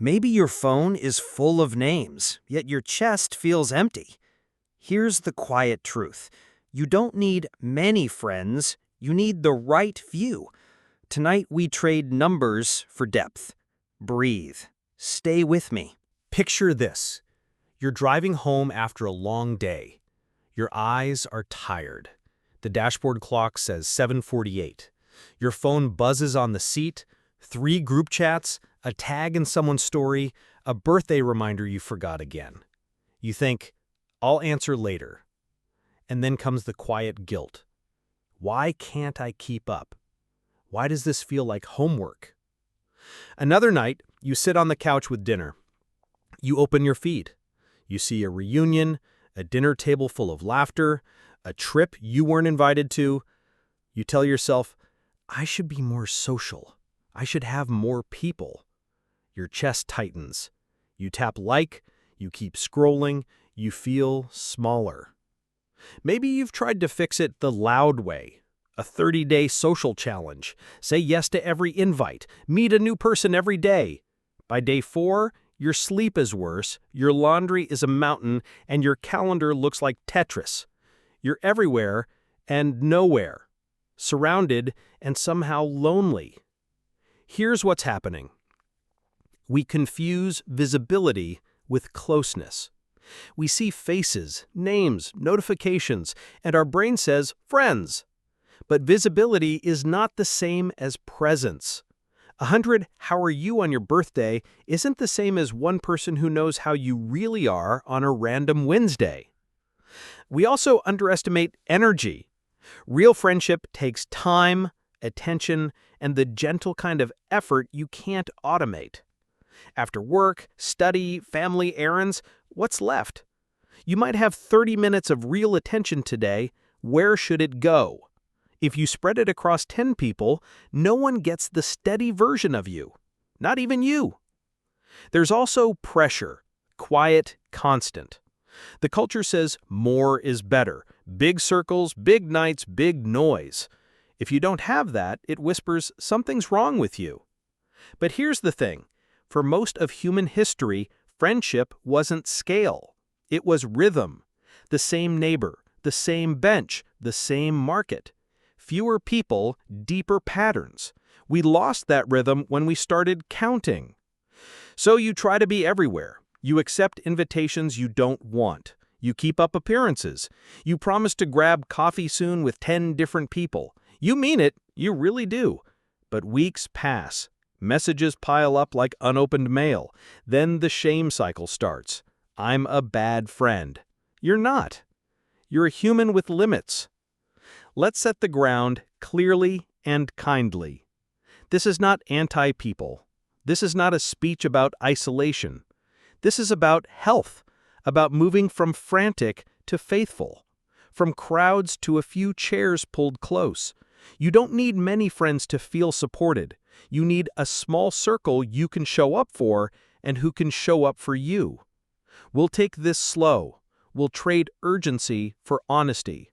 Maybe your phone is full of names, yet your chest feels empty. Here's the quiet truth. You don't need many friends, you need the right few. Tonight we trade numbers for depth. Breathe. Stay with me. Picture this. You're driving home after a long day. Your eyes are tired. The dashboard clock says 7:48. Your phone buzzes on the seat, 3 group chats, a tag in someone's story, a birthday reminder you forgot again. You think, I'll answer later. And then comes the quiet guilt. Why can't I keep up? Why does this feel like homework? Another night, you sit on the couch with dinner. You open your feed. You see a reunion, a dinner table full of laughter, a trip you weren't invited to. You tell yourself, I should be more social. I should have more people. Your chest tightens. You tap like, you keep scrolling, you feel smaller. Maybe you've tried to fix it the loud way. A 30-day social challenge. Say yes to every invite. Meet a new person every day. By day 4, your sleep is worse, your laundry is a mountain, and your calendar looks like Tetris. You're everywhere and nowhere. Surrounded and somehow lonely. Here's what's happening. We confuse visibility with closeness. We see faces, names, notifications, and our brain says, friends. But visibility is not the same as presence. 100 "How are you" on your birthday isn't the same as one person who knows how you really are on a random Wednesday. We also underestimate energy. Real friendship takes time, attention, and the gentle kind of effort you can't automate. After work, study, family, errands, what's left? You might have 30 minutes of real attention today. Where should it go? If you spread it across 10 people, no one gets the steady version of you. Not even you. There's also pressure. Quiet, constant. The culture says more is better. Big circles, big nights, big noise. If you don't have that, it whispers something's wrong with you. But here's the thing. For most of human history, friendship wasn't scale. It was rhythm. The same neighbor, the same bench, the same market. Fewer people, deeper patterns. We lost that rhythm when we started counting. So you try to be everywhere. You accept invitations you don't want. You keep up appearances. You promise to grab coffee soon with 10 different people. You mean it, you really do. But weeks pass. Messages pile up like unopened mail. Then the shame cycle starts. I'm a bad friend. You're not. You're a human with limits. Let's set the ground clearly and kindly. This is not anti-people. This is not a speech about isolation. This is about health, about moving from frantic to faithful, from crowds to a few chairs pulled close. You don't need many friends to feel supported. You need a small circle you can show up for and who can show up for you. We'll take this slow. We'll trade urgency for honesty.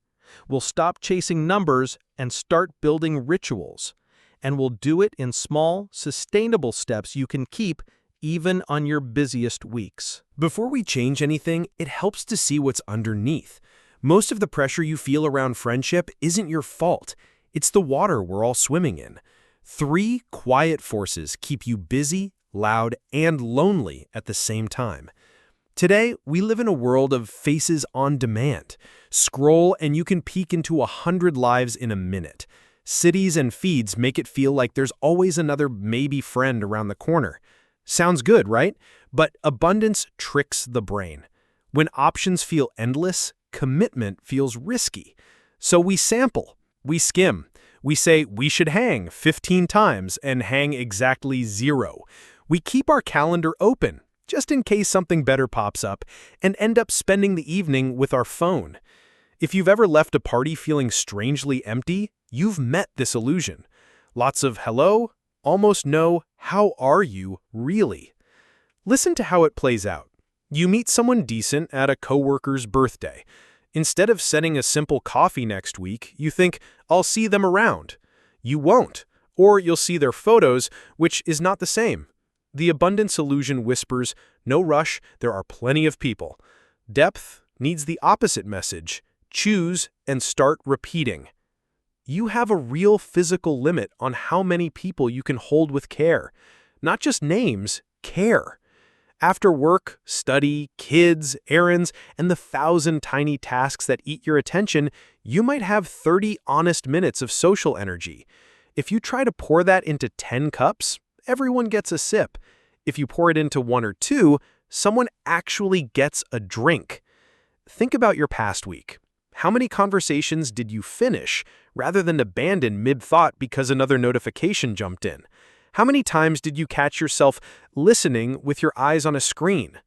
We'll stop chasing numbers and start building rituals. And we'll do it in small, sustainable steps you can keep even on your busiest weeks. Before we change anything, it helps to see what's underneath. Most of the pressure you feel around friendship isn't your fault. It's the water we're all swimming in. 3 quiet forces keep you busy, loud, and lonely at the same time. Today, we live in a world of faces on demand. Scroll and you can peek into 100 lives in a minute. Cities and feeds make it feel like there's always another maybe friend around the corner. Sounds good, right? But abundance tricks the brain. When options feel endless, commitment feels risky. So we sample, we skim, we say we should hang 15 times and hang exactly 0. We keep our calendar open, just in case something better pops up, and end up spending the evening with our phone. If you've ever left a party feeling strangely empty, you've met this illusion. Lots of hello, almost no how are you really. Listen to how it plays out. You meet someone decent at a coworker's birthday. Instead of setting a simple coffee next week, you think, I'll see them around. You won't, or you'll see their photos, which is not the same. The abundance illusion whispers, no rush, there are plenty of people. Depth needs the opposite message. Choose and start repeating. You have a real physical limit on how many people you can hold with care. Not just names, care. After work, study, kids, errands, and the 1,000 tiny tasks that eat your attention, you might have 30 honest minutes of social energy. If you try to pour that into 10 cups, everyone gets a sip. If you pour it into 1 or 2, someone actually gets a drink. Think about your past week. How many conversations did you finish rather than abandon mid-thought because another notification jumped in? How many times did you catch yourself listening with your eyes on a screen?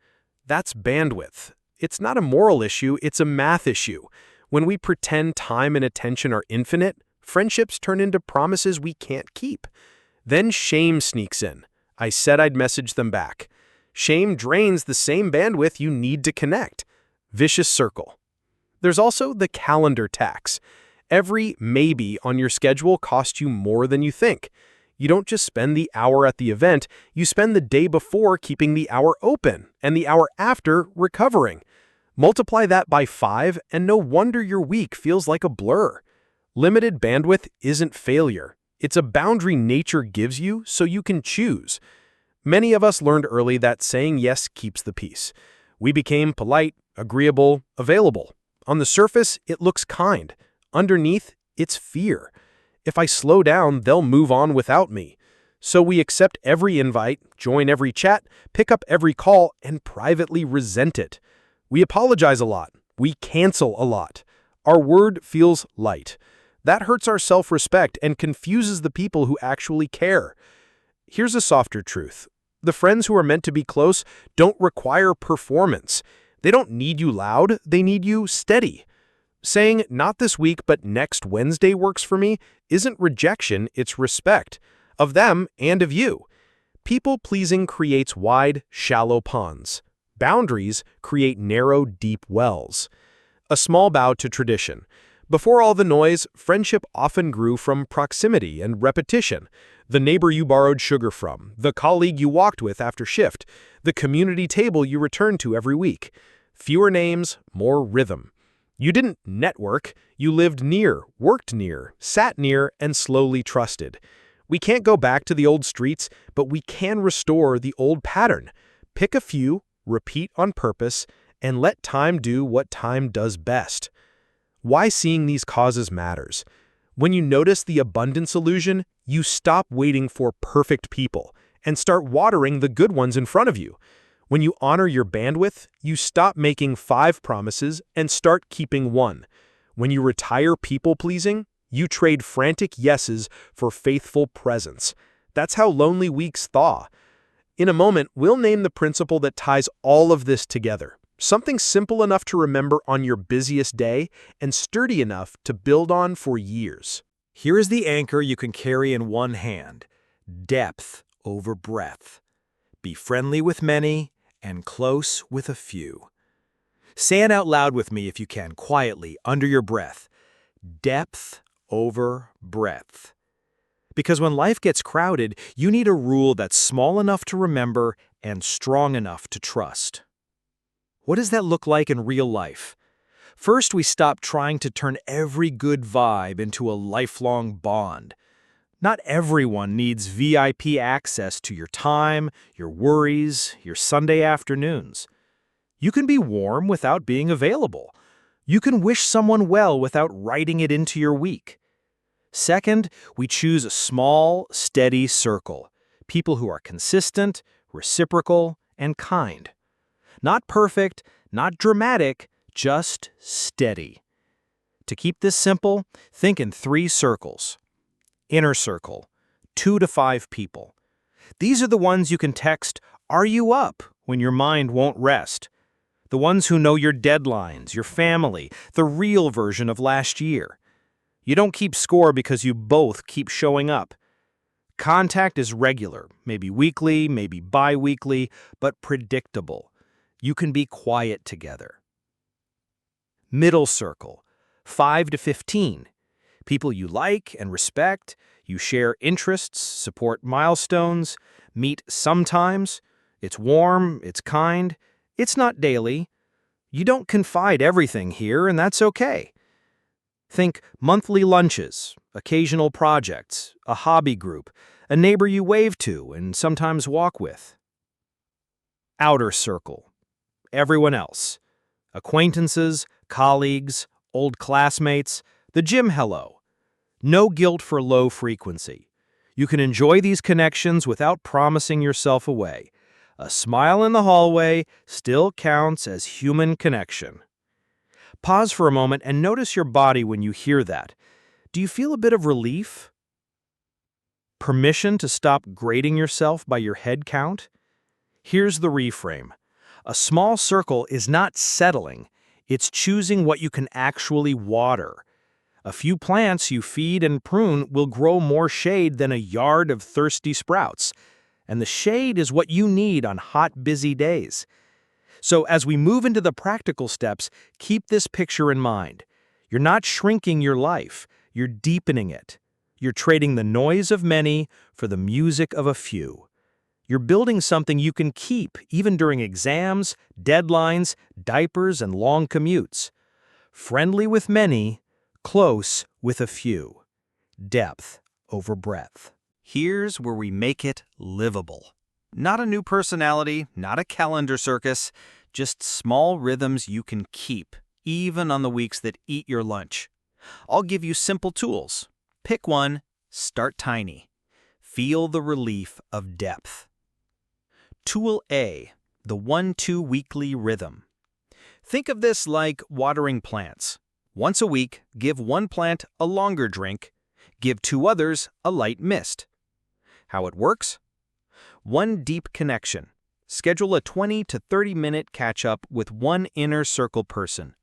That's bandwidth. It's not a moral issue, it's a math issue. When we pretend time and attention are infinite, friendships turn into promises we can't keep. Then shame sneaks in. I said I'd message them back. Shame drains the same bandwidth you need to connect. Vicious circle. There's also the calendar tax. Every maybe on your schedule costs you more than you think. You don't just spend the hour at the event, you spend the day before keeping the hour open and the hour after recovering. Multiply that by 5 and no wonder your week feels like a blur. Limited bandwidth isn't failure. It's a boundary nature gives you so you can choose. Many of us learned early that saying yes keeps the peace. We became polite, agreeable, available. On the surface, it looks kind. Underneath, it's fear. If I slow down, they'll move on without me. So we accept every invite, join every chat, pick up every call, and privately resent it. We apologize a lot. We cancel a lot. Our word feels light. That hurts our self-respect and confuses the people who actually care. Here's a softer truth. The friends who are meant to be close don't require performance. They don't need you loud, they need you steady. Saying, not this week, but next Wednesday works for me, isn't rejection, it's respect. Of them and of you. People-pleasing creates wide, shallow ponds. Boundaries create narrow, deep wells. A small bow to tradition. Before all the noise, friendship often grew from proximity and repetition. The neighbor you borrowed sugar from, the colleague you walked with after shift, the community table you returned to every week. Fewer names, more rhythm. You didn't network, you lived near, worked near, sat near, and slowly trusted. We can't go back to the old streets, but we can restore the old pattern. Pick a few, repeat on purpose, and let time do what time does best. Why seeing these causes matters. When you notice the abundance illusion, you stop waiting for perfect people and start watering the good ones in front of you. When you honor your bandwidth, you stop making 5 promises and start keeping 1. When you retire people-pleasing, you trade frantic yeses for faithful presence. That's how lonely weeks thaw. In a moment, we'll name the principle that ties all of this together. Something simple enough to remember on your busiest day and sturdy enough to build on for years. Here is the anchor you can carry in one hand. Depth over breadth. Be friendly with many and close with a few. Say it out loud with me if you can, quietly, under your breath. Depth over breadth. Because when life gets crowded, you need a rule that's small enough to remember and strong enough to trust. What does that look like in real life? First, we stop trying to turn every good vibe into a lifelong bond. Not everyone needs VIP access to your time, your worries, your Sunday afternoons. You can be warm without being available. You can wish someone well without writing it into your week. Second, we choose a small, steady circle. People who are consistent, reciprocal, and kind. Not perfect, not dramatic, just steady. To keep this simple, think in 3 circles. Inner circle, 2 to 5 people. These are the ones you can text, "Are you up?" when your mind won't rest. The ones who know your deadlines, your family, the real version of last year. You don't keep score because you both keep showing up. Contact is regular, maybe weekly, maybe bi-weekly, but predictable. You can be quiet together. Middle circle, 5 to 15. People you like and respect, you share interests, support milestones, Meet sometimes. It's warm, it's kind. It's not daily. You don't confide everything here, and that's okay. Think monthly lunches, occasional projects, a hobby group, a neighbor you wave to and sometimes walk with. Outer circle. Everyone else. Acquaintances, colleagues, old classmates, the gym hello. No guilt for low frequency. You can enjoy these connections without promising yourself away. A smile in the hallway still counts as human connection. Pause for a moment and notice your body when you hear that. Do you feel a bit of relief? Permission to stop grading yourself by your head count? Here's the reframe. A small circle is not settling. It's choosing what you can actually water. A few plants you feed and prune will grow more shade than a yard of thirsty sprouts. And the shade is what you need on hot, busy days. So as we move into the practical steps, keep this picture in mind. You're not shrinking your life, you're deepening it. You're trading the noise of many for the music of a few. You're building something you can keep even during exams, deadlines, diapers, and long commutes. Friendly with many, close with a few. Depth over breadth. Here's where we make it livable. Not a new personality, not a calendar circus, just small rhythms you can keep, even on the weeks that eat your lunch. I'll give you simple tools. Pick one, start tiny. Feel the relief of depth. Tool A, the 1-2 weekly rhythm. Think of this like watering plants. Once a week, give one plant a longer drink, give two others a light mist. How it works? One deep connection. Schedule a 20 to 30-minute catch-up with one inner circle person.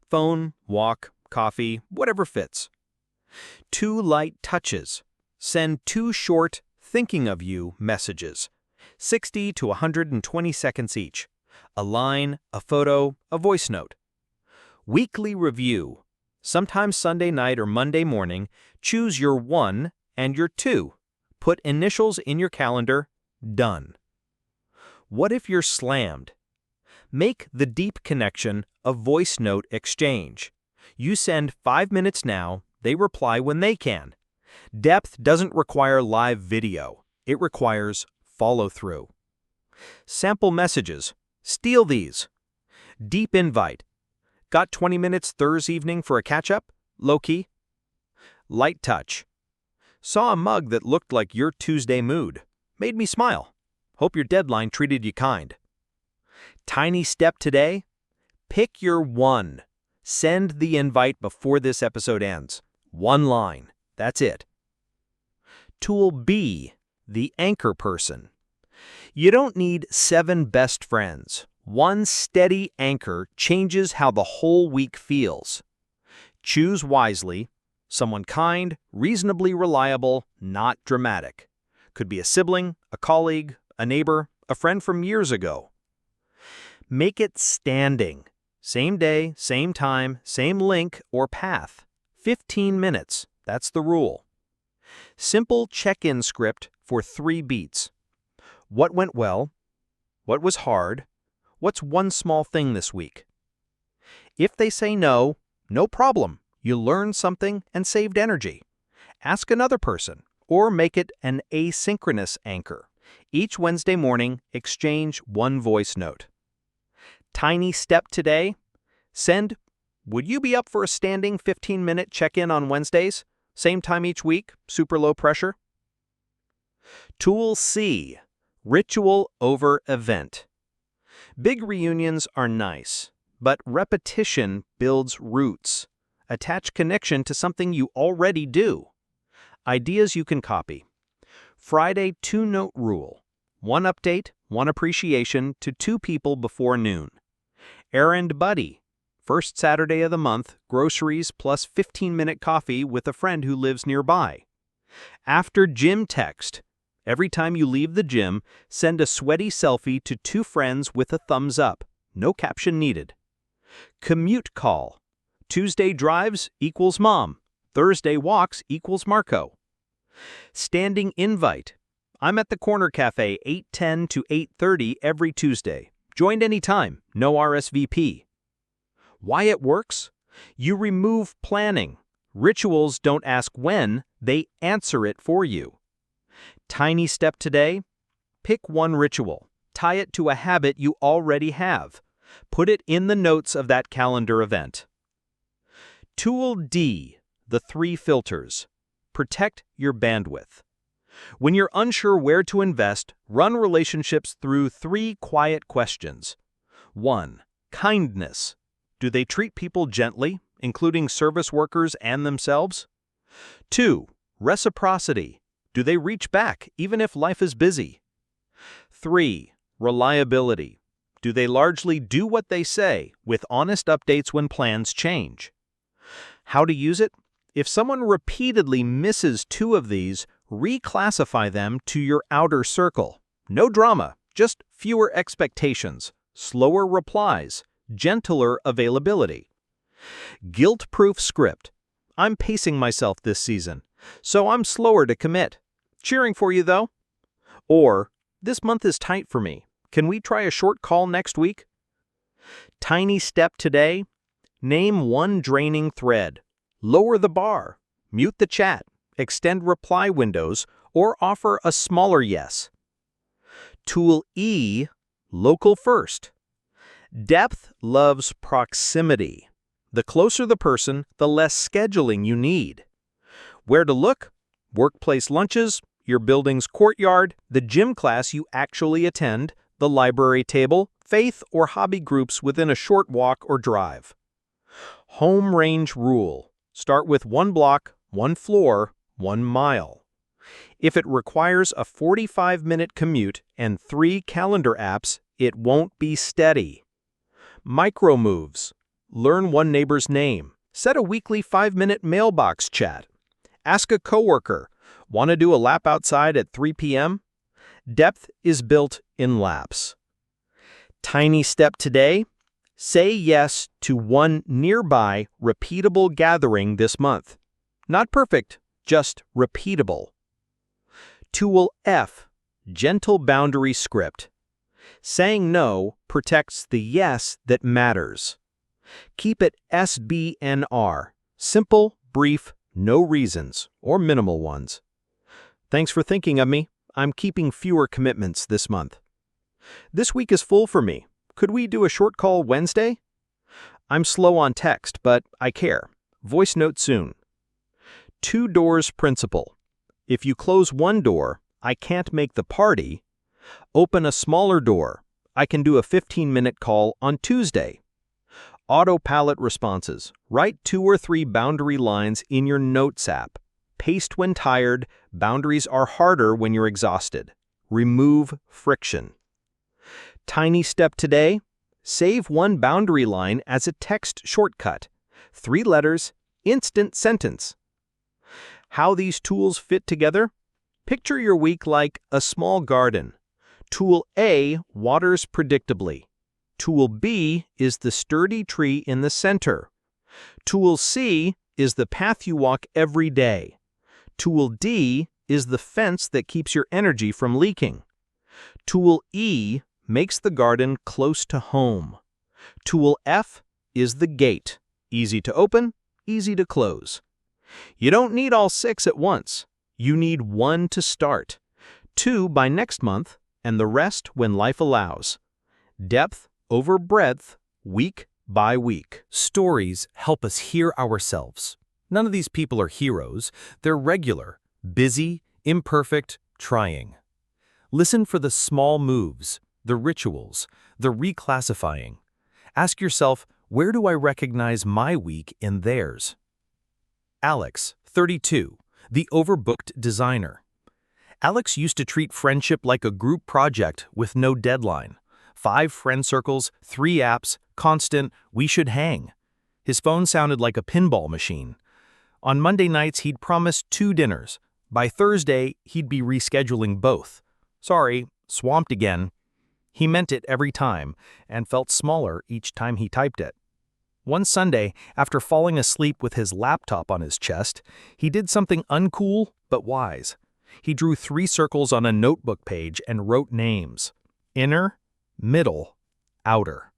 Phone, walk, coffee, whatever fits. Two light touches. Send two short, thinking of you messages. 60 to 120 seconds each. A line, a photo, a voice note. Weekly review. Sometimes Sunday night or Monday morning, choose your 1 and your 2. Put initials in your calendar. Done. What if you're slammed? Make the deep connection a voice note exchange. You send 5 minutes now, they reply when they can. Depth doesn't require live video. It requires follow-through. Sample messages. Steal these. Deep invite. Got 20 minutes Thursday evening for a catch-up? Low-key. Light touch. Saw a mug that looked like your Tuesday mood. Made me smile. Hope your deadline treated you kind. Tiny step today? Pick your 1. Send the invite before this episode ends. 1 line. That's it. Tool B, the anchor person. You don't need 7 best friends. One steady anchor changes how the whole week feels. Choose wisely. Someone kind, reasonably reliable, not dramatic. Could be a sibling, a colleague, a neighbor, a friend from years ago. Make it standing. Same day, same time, same link or path. 15 minutes. That's the rule. Simple check-in script for 3 beats. What went well? What was hard? What's one small thing this week? If they say no, no problem. You learned something and saved energy. Ask another person, or make it an asynchronous anchor. Each Wednesday morning, exchange 1 voice note. Tiny step today? Send, would you be up for a standing 15-minute check-in on Wednesdays? Same time each week, super low pressure? Tool C, ritual over event. Big reunions are nice, but repetition builds roots. Attach connection to something you already do. Ideas you can copy. Friday 2-note rule. 1 update, 1 appreciation to 2 people before noon. Errand buddy. First Saturday of the month, groceries plus 15-minute coffee with a friend who lives nearby. After gym text. Every time you leave the gym, send a sweaty selfie to 2 friends with a thumbs up. No caption needed. Commute call. Tuesday drives equals mom. Thursday walks equals Marco. Standing invite. I'm at the Corner Cafe 8:10 to 8:30 every Tuesday. Join anytime, no RSVP. Why it works? You remove planning. Rituals don't ask when, they answer it for you. Tiny step today? Pick one ritual. Tie it to a habit you already have. Put it in the notes of that calendar event. Tool D, the 3 filters. Protect your bandwidth. When you're unsure where to invest, run relationships through 3 quiet questions. 1. Kindness. Do they treat people gently, including service workers and themselves? 2. Reciprocity. Do they reach back, even if life is busy? 3. Reliability. Do they largely do what they say, with honest updates when plans change? How to use it? If someone repeatedly misses 2 of these, reclassify them to your outer circle. No drama, just fewer expectations, slower replies, gentler availability. Guilt-proof script. I'm pacing myself this season, so I'm slower to commit. Cheering for you, though. Or, this month is tight for me. Can we try a short call next week? Tiny step today. Name one draining thread. Lower the bar. Mute the chat. Extend reply windows, or offer a smaller yes. Tool E, local first. Depth loves proximity. The closer the person, the less scheduling you need. Where to look? Workplace lunches, your building's courtyard, the gym class you actually attend, the library table, faith or hobby groups within a short walk or drive. Home range rule. Start with 1 block, 1 floor, 1 mile. If it requires a 45-minute commute and 3 calendar apps, it won't be steady. Micro moves. Learn one neighbor's name. Set a weekly 5-minute mailbox chat. Ask a coworker, want to do a lap outside at 3 p.m.? Depth is built in laps. Tiny step today? Say yes to 1 nearby repeatable gathering this month. Not perfect, just repeatable. Tool F, gentle boundary script. Saying no protects the yes that matters. Keep it SBNR, simple, brief, no reasons, or minimal ones. Thanks for thinking of me. I'm keeping fewer commitments this month. This week is full for me. Could we do a short call Wednesday? I'm slow on text, but I care. Voice note soon. 2 doors principle. If you close 1 door, I can't make the party. Open a smaller door. I can do a 15-minute call on Tuesday. Autopilot responses. Write 2 or 3 boundary lines in your Notes app. Paste when tired. Boundaries are harder when you're exhausted. Remove friction. Tiny step today. Save 1 boundary line as a text shortcut. 3 letters, instant sentence. How these tools fit together? Picture your week like a small garden. Tool A waters predictably. Tool B is the sturdy tree in the center. Tool C is the path you walk every day. Tool D is the fence that keeps your energy from leaking. Tool E makes the garden close to home. Tool F is the gate. Easy to open, easy to close. You don't need all 6 at once. You need 1 to start, 2 by next month, and the rest when life allows. Depth over breadth, week by week. Stories help us hear ourselves. None of these people are heroes. They're regular, busy, imperfect, trying. Listen for the small moves, the rituals, the reclassifying. Ask yourself, where do I recognize my week in theirs? Alex, 32, the overbooked designer. Alex used to treat friendship like a group project with no deadline. 5 friend circles, 3 apps, constant, we should hang. His phone sounded like a pinball machine. On Monday nights, he'd promised 2 dinners. By Thursday, he'd be rescheduling both. Sorry, swamped again. He meant it every time and felt smaller each time he typed it. One Sunday, after falling asleep with his laptop on his chest, he did something uncool but wise. He drew 3 circles on a notebook page and wrote names: inner, middle, outer.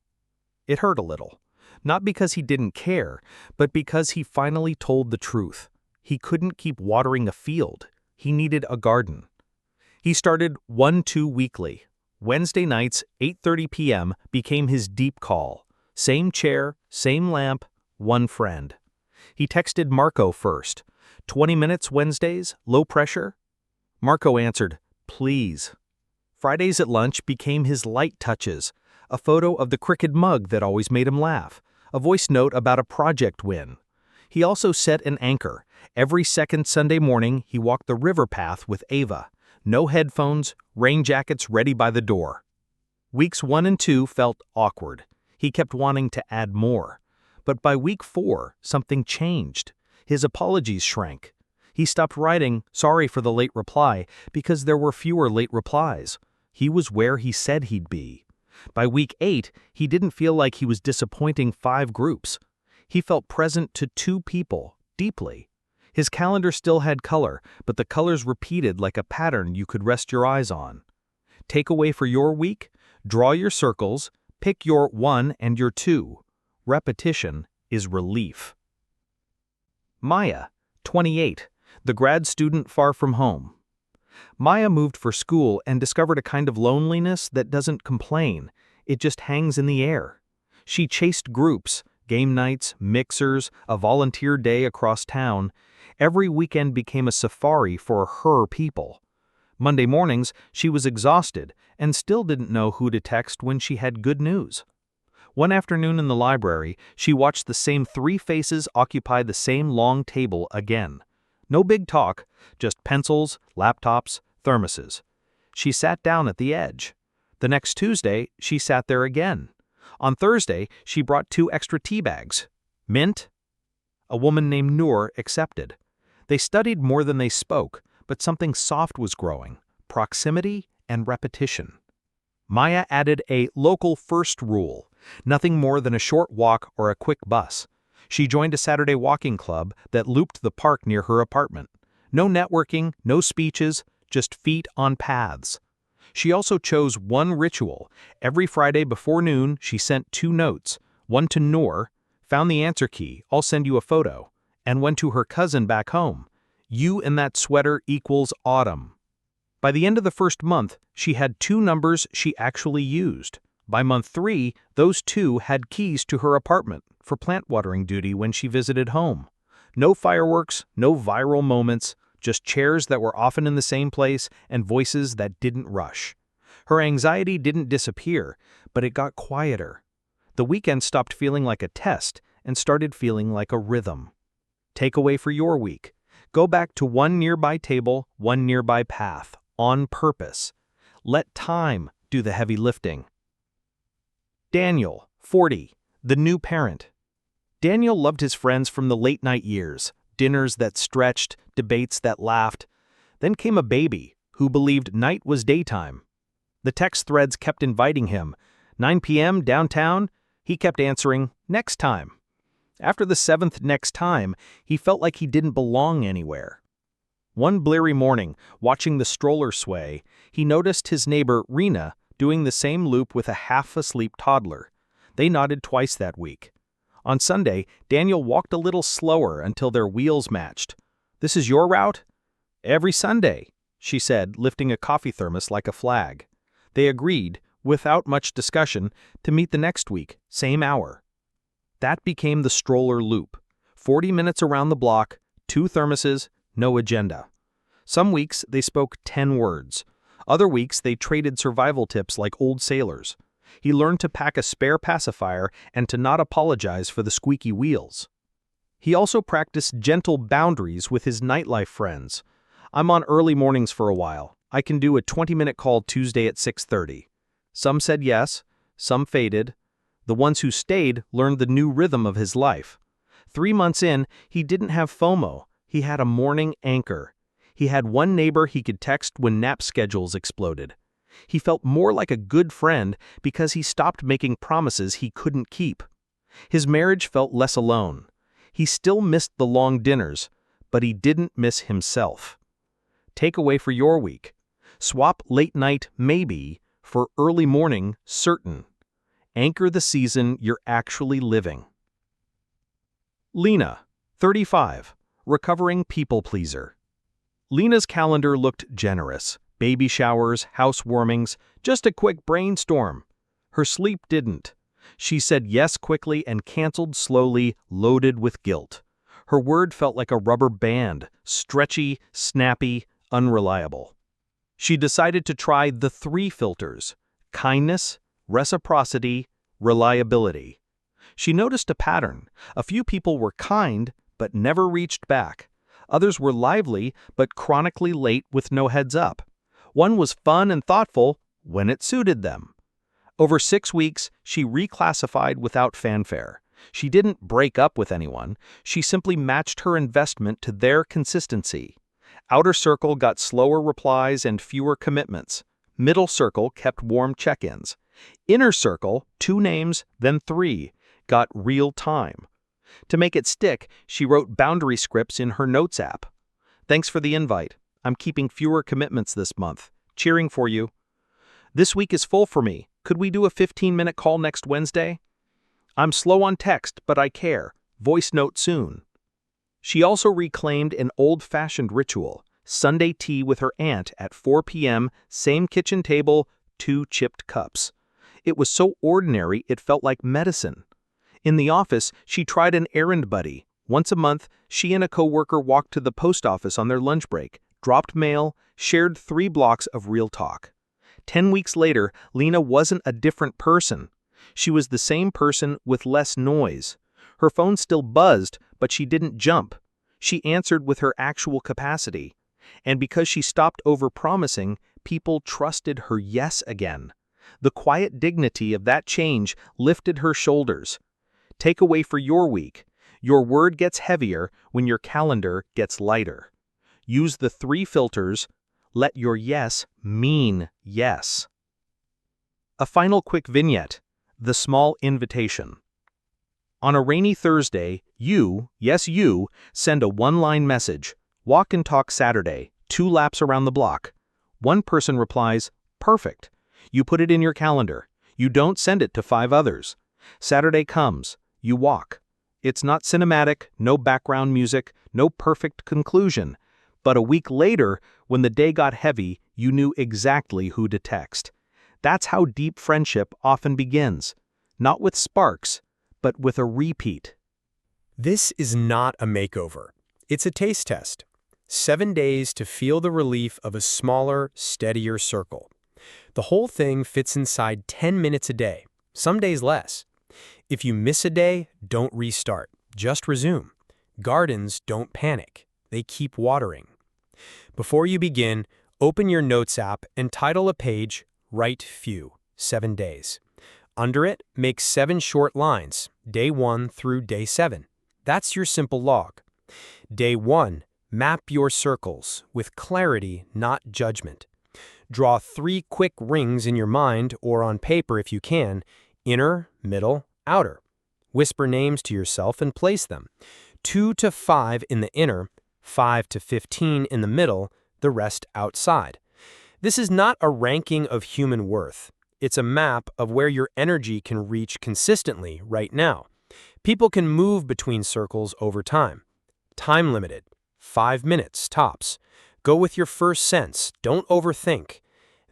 It hurt a little. Not because he didn't care, but because he finally told the truth. He couldn't keep watering a field. He needed a garden. He started 1-2 weekly. Wednesday nights, 8:30 p.m., became his deep call. Same chair, same lamp, one friend. He texted Marco first. 20 minutes Wednesdays, low pressure? Marco answered, please. Fridays at lunch became his light touches. A photo of the crooked mug that always made him laugh. A voice note about a project win. He also set an anchor. Every second Sunday morning, he walked the river path with Ava. No headphones, rain jackets ready by the door. Weeks 1 and 2 felt awkward. He kept wanting to add more. But by week 4, something changed. His apologies shrank. He stopped writing, sorry for the late reply, because there were fewer late replies. He was where he said he'd be. By week 8, he didn't feel like he was disappointing 5 groups. He felt present to 2 people, deeply. His calendar still had color, but the colors repeated like a pattern you could rest your eyes on. Takeaway for your week? Draw your circles, pick your 1 and your 2. Repetition is relief. Maya, 28, the grad student far from home. Maya moved for school and discovered a kind of loneliness that doesn't complain. It just hangs in the air. She chased groups, game nights, mixers, a volunteer day across town. Every weekend became a safari for her people. Monday mornings, she was exhausted and still didn't know who to text when she had good news. One afternoon in the library, she watched the same 3 faces occupy the same long table again. No big talk, just pencils, laptops, thermoses. She sat down at the edge. The next Tuesday, she sat there again. On Thursday, she brought 2 extra tea bags. Mint? A woman named Noor accepted. They studied more than they spoke, but something soft was growing: proximity and repetition. Maya added a local first rule: nothing more than a short walk or a quick bus. She joined a Saturday walking club that looped the park near her apartment. No networking, no speeches, just feet on paths. She also chose one ritual. Every Friday before noon, she sent 2 notes. One to Noor, found the answer key, I'll send you a photo. And one to her cousin back home. You and that sweater equals autumn. By the end of the first month, she had 2 numbers she actually used. By month 3, those 2 had keys to her apartment for plant watering duty when she visited home. No fireworks, no viral moments, just chairs that were often in the same place and voices that didn't rush. Her anxiety didn't disappear, but it got quieter. The weekend stopped feeling like a test and started feeling like a rhythm. Takeaway for your week: go back to 1 nearby table, 1 nearby path, on purpose. Let time do the heavy lifting. Daniel, 40, the new parent. Daniel loved his friends from the late-night years, dinners that stretched, debates that laughed. Then came a baby who believed night was daytime. The text threads kept inviting him. 9 p.m. downtown? He kept answering, next time. After the 7th next time, he felt like he didn't belong anywhere. One bleary morning, watching the stroller sway, he noticed his neighbor, Rena, doing the same loop with a half-asleep toddler. They nodded twice that week. On Sunday, Daniel walked a little slower until their wheels matched. This is your route? Every Sunday, she said, lifting a coffee thermos like a flag. They agreed, without much discussion, to meet the next week, same hour. That became the stroller loop. 40 minutes around the block, 2 thermoses, no agenda. Some weeks they spoke 10 words. Other weeks they traded survival tips like old sailors. He learned to pack a spare pacifier and to not apologize for the squeaky wheels. He also practiced gentle boundaries with his nightlife friends. I'm on early mornings for a while. I can do a 20-minute call Tuesday at 6:30. Some said yes, some faded. The ones who stayed learned the new rhythm of his life. 3 months in, he didn't have FOMO. He had a morning anchor. He had one neighbor he could text when nap schedules exploded. He felt more like a good friend because he stopped making promises he couldn't keep. His marriage felt less alone. He still missed the long dinners, but he didn't miss himself. Takeaway for your week. Swap late night maybe for early morning certain. Anchor the season you're actually living. Lena, 35, recovering people pleaser. Lena's calendar looked generous. Baby showers, housewarmings, just a quick brainstorm. Her sleep didn't. She said yes quickly and canceled slowly, loaded with guilt. Her word felt like a rubber band, stretchy, snappy, unreliable. She decided to try the 3 filters: kindness, reciprocity, reliability. She noticed a pattern. A few people were kind, but never reached back. Others were lively, but chronically late with no heads up. One was fun and thoughtful when it suited them. Over 6 weeks, she reclassified without fanfare. She didn't break up with anyone. She simply matched her investment to their consistency. Outer circle got slower replies and fewer commitments. Middle circle kept warm check-ins. Inner circle, 2 names, then 3, got real time. To make it stick, she wrote boundary scripts in her notes app. Thanks for the invite. I'm keeping fewer commitments this month. Cheering for you. This week is full for me. Could we do a 15-minute call next Wednesday? I'm slow on text, but I care. Voice note soon. She also reclaimed an old-fashioned ritual, Sunday tea with her aunt at 4 p.m., same kitchen table, 2 chipped cups. It was so ordinary it felt like medicine. In the office, she tried an errand buddy. Once a month, she and a coworker walked to the post office on their lunch break, dropped mail, shared 3 blocks of real talk. 10 weeks later, Lena wasn't a different person. She was the same person with less noise. Her phone still buzzed, but she didn't jump. She answered with her actual capacity. And because she stopped overpromising, people trusted her yes again. The quiet dignity of that change lifted her shoulders. Takeaway for your week. Your word gets heavier when your calendar gets lighter. Use the 3 filters. Let your yes mean yes. A final quick vignette. The small invitation. On a rainy Thursday, you, yes you, send a 1-line message. Walk and talk Saturday, 2 laps around the block. One person replies, perfect. You put it in your calendar. You don't send it to 5 others. Saturday comes. You walk. It's not cinematic, no background music, no perfect conclusion. But a week later, when the day got heavy, you knew exactly who to text. That's how deep friendship often begins. Not with sparks, but with a repeat. This is not a makeover. It's a taste test. 7 days to feel the relief of a smaller, steadier circle. The whole thing fits inside 10 minutes a day, some days less. If you miss a day, don't restart. Just resume. Gardens don't panic. They keep watering. Before you begin, open your Notes app and title a page, Write Few, 7 days. Under it, make 7 short lines, day 1 through day 7. That's your simple log. Day 1, map your circles with clarity, not judgment. Draw 3 quick rings in your mind or on paper if you can, inner, middle, outer. Whisper names to yourself and place them. 2 to 5 in the inner, 5 to 15 in the middle, the rest outside. This is not a ranking of human worth. It's a map of where your energy can reach consistently right now. People can move between circles over time. Time limited, 5 minutes tops. Go with your first sense, don't overthink.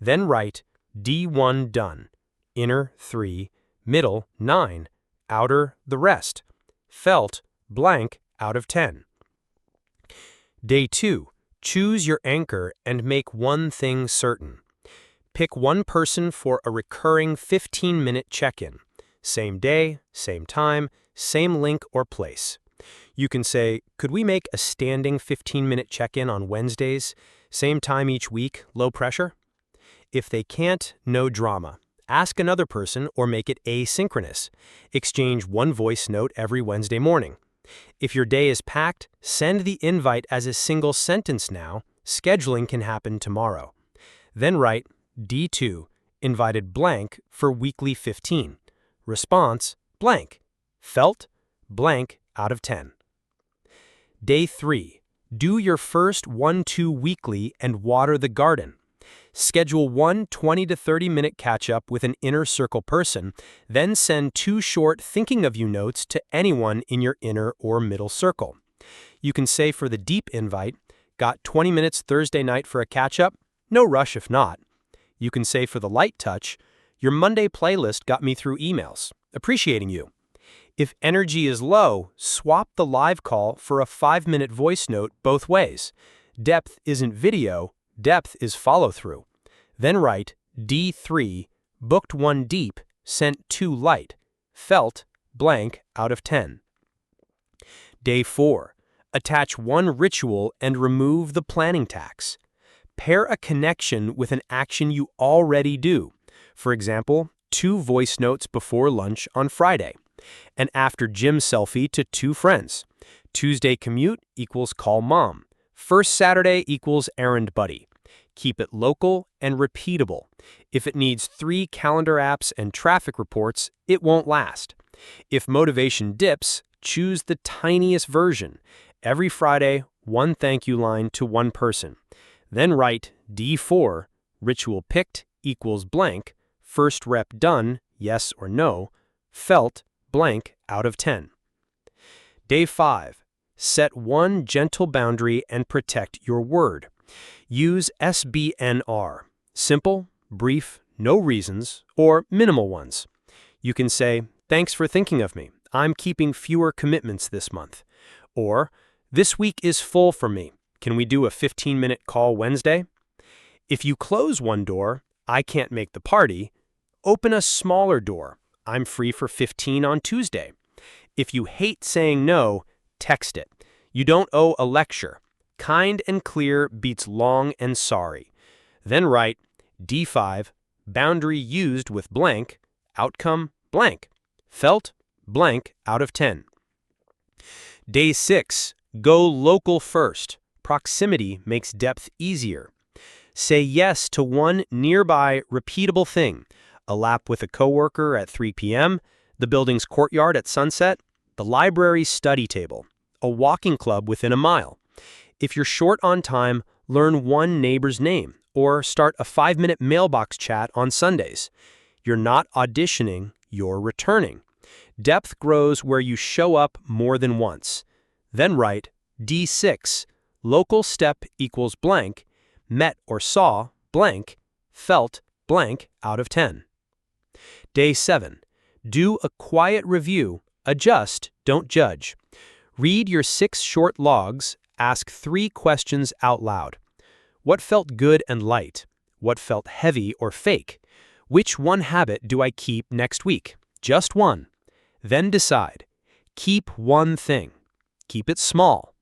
Then write D1 done, inner 3, middle 9, outer the rest. Felt blank out of 10. Day 2, choose your anchor and make one thing certain. Pick one person for a recurring 15-minute check-in. Same day, same time, same link or place. You can say, could we make a standing 15-minute check-in on Wednesdays, same time each week, low pressure? If they can't, no drama. Ask another person or make it asynchronous. Exchange one voice note every Wednesday morning. If your day is packed, send the invite as a single sentence now. Scheduling can happen tomorrow. Then write D2, invited blank for weekly 15. Response, blank. Felt, blank out of 10. Day 3, Do your first 1-2 weekly and water the garden. Schedule one 20 to 30-minute catch-up with an inner circle person, then send 2 short thinking of you notes to anyone in your inner or middle circle. You can say for the deep invite, got 20 minutes Thursday night for a catch-up? No rush if not. You can say for the light touch, your Monday playlist got me through emails. Appreciating you. If energy is low, swap the live call for a 5-minute voice note both ways. Depth isn't video, depth is follow-through. Then write D3, booked 1 deep, sent 2 light, felt blank out of 10. Day 4. Attach 1 ritual and remove the planning tax. Pair a connection with an action you already do. For example, 2 voice notes before lunch on Friday. An after gym selfie to 2 friends. Tuesday commute equals call mom. First Saturday equals errand buddy. Keep it local and repeatable. If it needs 3 calendar apps and traffic reports, it won't last. If motivation dips, choose the tiniest version. Every Friday, 1 thank you line to 1 person. Then write D4, ritual picked equals blank, first rep done, yes or no, felt blank out of 10. Day 5. Set 1 gentle boundary and protect your word. Use SBNR, simple, brief, no reasons, or minimal ones. You can say, thanks for thinking of me. I'm keeping fewer commitments this month. Or, this week is full for me. Can we do a 15-minute call Wednesday? If you close one door, I can't make the party, open a smaller door. I'm free for 15 on Tuesday. If you hate saying no, text it. You don't owe a lecture. Kind and clear beats long and sorry. Then write D5, boundary used with blank, outcome blank, felt blank out of 10. Day 6, go local first. Proximity makes depth easier. Say yes to 1 nearby repeatable thing. A lap with a coworker at 3 p.m., the building's courtyard at sunset, the library's study table, a walking club within a mile. If you're short on time, learn 1 neighbor's name or start a 5-minute mailbox chat on Sundays. You're not auditioning, you're returning. Depth grows where you show up more than once. Then write D6, local step equals blank, met or saw blank, felt blank out of 10. Day 7. Do a quiet review, adjust, don't judge. Read your 6 short logs, ask 3 questions out loud. What felt good and light? What felt heavy or fake? Which 1 habit do I keep next week? Just 1. Then decide. Keep 1 thing. Keep it small.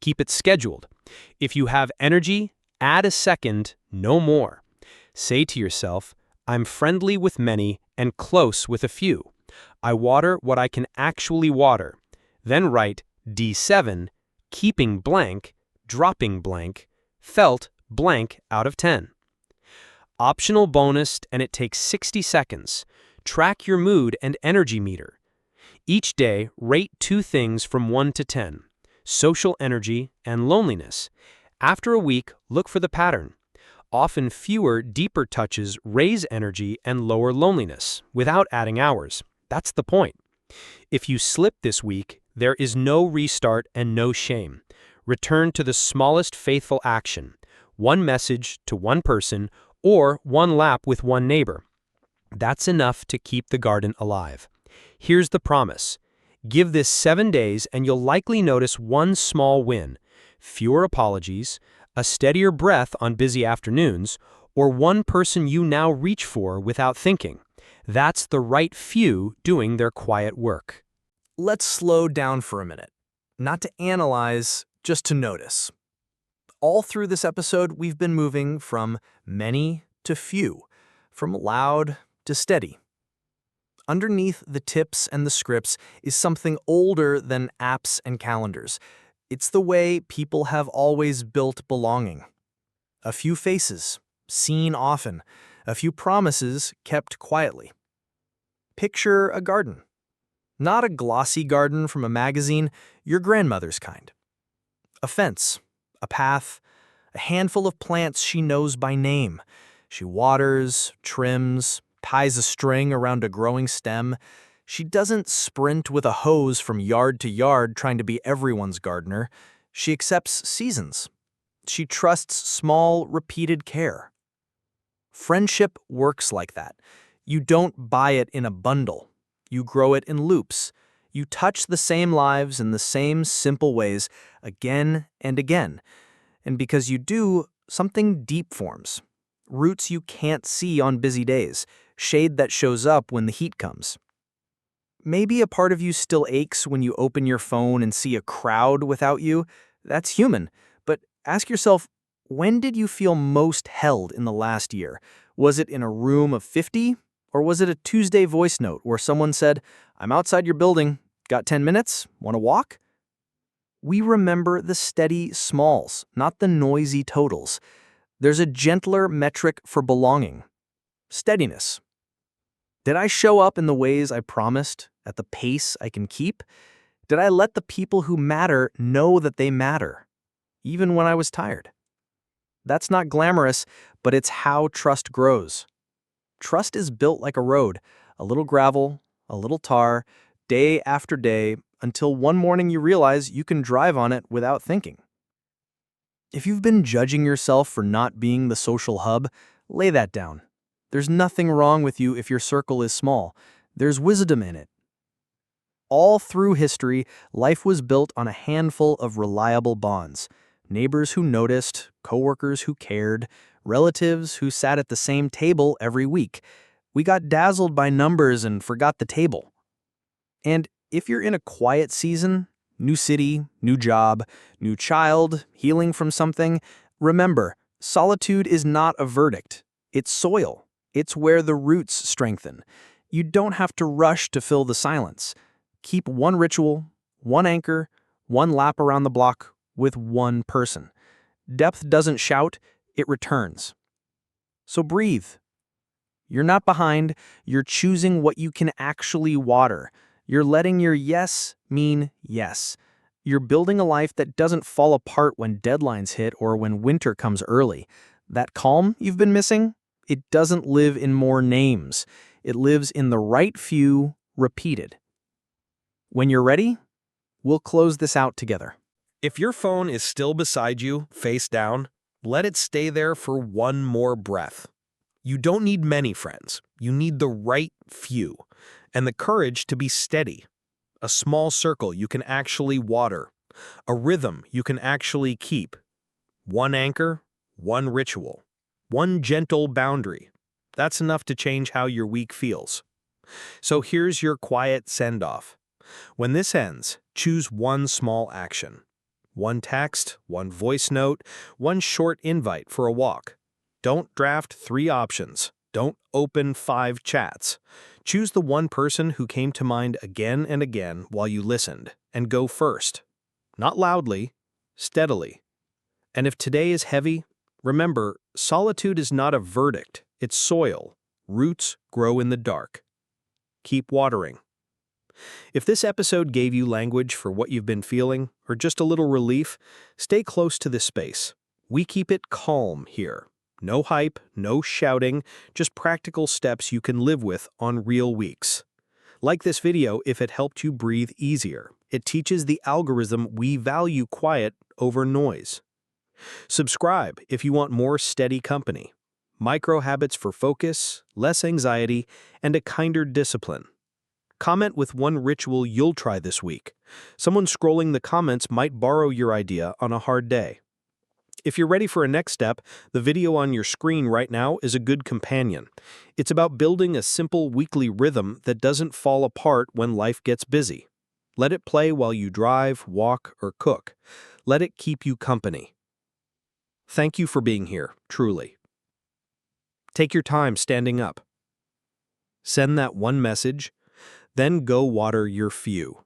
Keep it scheduled. If you have energy, add a second, no more. Say to yourself, I'm friendly with many and close with a few. I water what I can actually water. Then write D7, keeping blank, dropping blank, felt blank out of 10. Optional bonus, and it takes 60 seconds. Track your mood and energy meter. Each day, rate 2 things from 1 to 10, social energy and loneliness. After a week, look for the pattern. Often fewer, deeper touches raise energy and lower loneliness without adding hours. That's the point. If you slip this week, there is no restart and no shame. Return to the smallest faithful action, 1 message to 1 person or 1 lap with 1 neighbor. That's enough to keep the garden alive. Here's the promise. Give this 7 days and you'll likely notice 1 small win. Fewer apologies, a steadier breath on busy afternoons, or 1 person you now reach for without thinking. That's the right few doing their quiet work. Let's slow down for a minute. Not to analyze, just to notice. All through this episode, we've been moving from many to few, from loud to steady. Underneath the tips and the scripts is something older than apps and calendars. It's the way people have always built belonging. A few faces, seen often. A few promises kept quietly. Picture a garden. Not a glossy garden from a magazine, your grandmother's kind. A fence, a path, a handful of plants she knows by name. She waters, trims, ties a string around a growing stem. She doesn't sprint with a hose from yard to yard trying to be everyone's gardener. She accepts seasons. She trusts small, repeated care. Friendship works like that. You don't buy it in a bundle. You grow it in loops. You touch the same lives in the same simple ways again and again. And because you do, something deep forms. Roots you can't see on busy days, shade that shows up when the heat comes. Maybe a part of you still aches when you open your phone and see a crowd without you. That's human. But ask yourself, when did you feel most held in the last year? Was it in a room of 50? Or was it a Tuesday voice note where someone said, "I'm outside your building. Got 10 minutes? Want to walk?" We remember the steady smalls, not the noisy totals. There's a gentler metric for belonging. Steadiness. Did I show up in the ways I promised, at the pace I can keep? Did I let the people who matter know that they matter, even when I was tired? That's not glamorous, but it's how trust grows. Trust is built like a road, a little gravel, a little tar, day after day, until one morning you realize you can drive on it without thinking. If you've been judging yourself for not being the social hub, lay that down. There's nothing wrong with you if your circle is small. There's wisdom in it. All through history, life was built on a handful of reliable bonds. Neighbors who noticed, coworkers who cared, relatives who sat at the same table every week. We got dazzled by numbers and forgot the table. And if you're in a quiet season, new city, new job, new child, healing from something, remember, solitude is not a verdict. It's soil. It's where the roots strengthen. You don't have to rush to fill the silence. Keep one ritual, one anchor, one lap around the block with one person. Depth doesn't shout, it returns. So breathe. You're not behind. You're choosing what you can actually water. You're letting your yes mean yes. You're building a life that doesn't fall apart when deadlines hit or when winter comes early. That calm you've been missing, it doesn't live in more names. It lives in the right few, repeated. When you're ready, we'll close this out together. If your phone is still beside you, face down, let it stay there for one more breath. You don't need many friends. You need the right few and the courage to be steady. A small circle you can actually water. A rhythm you can actually keep. One anchor, one ritual, one gentle boundary. That's enough to change how your week feels. So here's your quiet send-off. When this ends, choose one small action. One text, one voice note, one short invite for a walk. Don't draft 3 options. Don't open 5 chats. Choose the one person who came to mind again and again while you listened, and go first. Not loudly, steadily. And if today is heavy, remember, solitude is not a verdict, it's soil. Roots grow in the dark. Keep watering. If this episode gave you language for what you've been feeling, or just a little relief, stay close to this space. We keep it calm here. No hype, no shouting, just practical steps you can live with on real weeks. Like this video if it helped you breathe easier. It teaches the algorithm we value quiet over noise. Subscribe if you want more steady company. Micro habits for focus, less anxiety, and a kinder discipline. Comment with one ritual you'll try this week. Someone scrolling the comments might borrow your idea on a hard day. If you're ready for a next step, the video on your screen right now is a good companion. It's about building a simple weekly rhythm that doesn't fall apart when life gets busy. Let it play while you drive, walk, or cook. Let it keep you company. Thank you for being here, truly. Take your time standing up. Send that one message, then go water your few.